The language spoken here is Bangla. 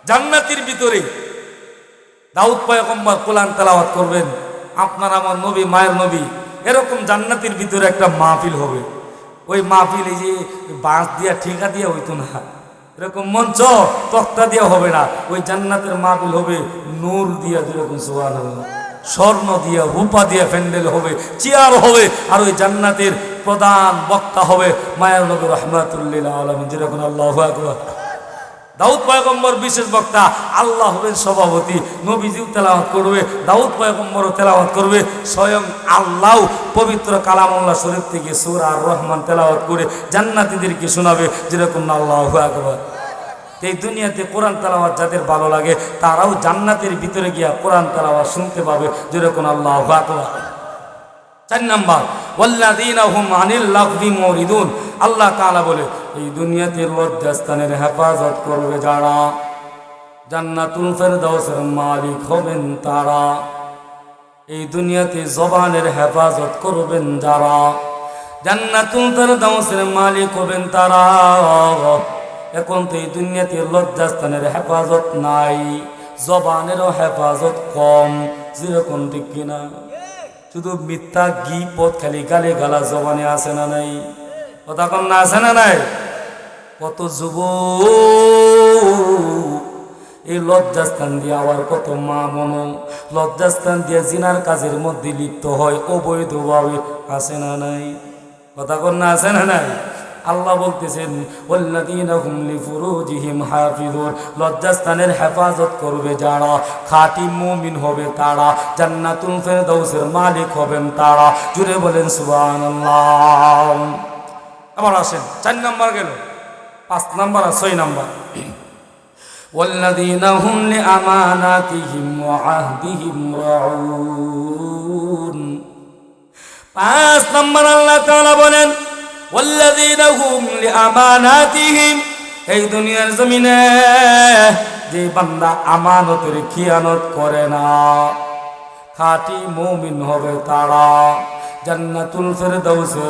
জান্নাতের ভিতরে দাউদ পয়গম্বর কোরআন তেলাওয়াত করবেন, আপনার আমার নবী মায়ের নবী, এরকম জান্নাতের ভিতরে একটা মাহফিল হবে। ওই মাহফিল এই যে বাঁশ দিয়া ঠিকা দিয়া হইতো না, এরকম মঞ্চ তক্তা দিয়া হবে না, ওই জান্নাতের মাহফিল হবে নূর দিয়া, যেরকম সুবহানাল্লাহ, স্বর্ণ দিয়া রূপা দিয়া প্যান্ডেল হবে, চেয়ার হবে, আর ওই জান্নাতের প্রধান বক্তা হবে মায়ের নবী রাহমাতুল্লিল আলামিন, যেরকম আল্লাহু আকবার। দাউদ পয়গম্বর বিশেষ বক্তা, আল্লাহ হবেন সভাপতি, নবীজিও তেলাওয়াত করবে, দাউদ পয়গম্বরও তেলাওয়াত করবে, স্বয়ং আল্লাহ পবিত্র কালামুল্লাহ শরীফ থেকে সূরা আর রহমান তেলাওয়াত করে জান্নাতীদেরকে শোনাবে, যেরকম আল্লাহু আকবার। এই দুনিয়াতে কোরআন তেলাওয়াত যাদের ভালো লাগে তারাও জান্নাতের ভিতরে গিয়া কোরআন তেলাওয়াত শুনতে পাবে, যেরকম আল্লাহু আকবার। 4 নাম্বার, ওয়াল্লাযীনা হুম আনিল লাগবি মুরিদুন। আল্লাহ তাআলা বলে এই দুনিয়াতে লজ্জাস্থানের হেফাজত করবে যারা, জান্নাতুল ফেরদাউসের মালিক হবেন তারা। এই দুনিয়াতে জবানের হেফাজত করবেন যারা, জান্নাতুল ফেরদাউসের মালিক হবেন তারা। এখন তো এই দুনিয়াতে লজ্জাস্থানের হেফাজত নাই, জবানেরও হেফাজত কম, যেরকম ঠিক কিনা? শুধু মিথ্যা গিবত খালি গালে গালা জবানে আছে না নাই? কথা কন না, আছে না নাই? কত যুবক এই লজ্জাস্থান দিয়ে, আবার কত মা মনো লজ্জাস্থান দিয়ে জিনার কাজের মধ্যে লিপ্ত হয় অবৈধভাবে, আছে না নাই? কথা কন না, আছে না নাই? আল্লাহ বলতেছেন ওয়াল্লাযীনা হুম লিফুরুজিহিম হাফিজুন, লজ্জাস্থানের হেফাজত করবে যারা, খাঁটি মুমিন হবে তারা, জান্নাতুল ফেরদাউসের মালিক হবেন তারা। জুড়ে বলেন সুবহানাল্লাহ। আবার আসেন 4 নাম্বার গেল, 5 নাম্বার আর 6 নাম্বার। ওয়াল্লাযীনা হুম লিআমানাতিহিম ওয়া আহদিহিম রাউন। 5 নাম্বার আল্লাহ তাআলা বলেন ওয়াল্লাযীনা হুম লিআমানাতিহিম, এই দুনিয়ার জমিনে যে বান্দা আমানতের খিয়ানত করে না, খাঁটি মুমিন হবে তারা, জান্নাতুল ফেরদাউসে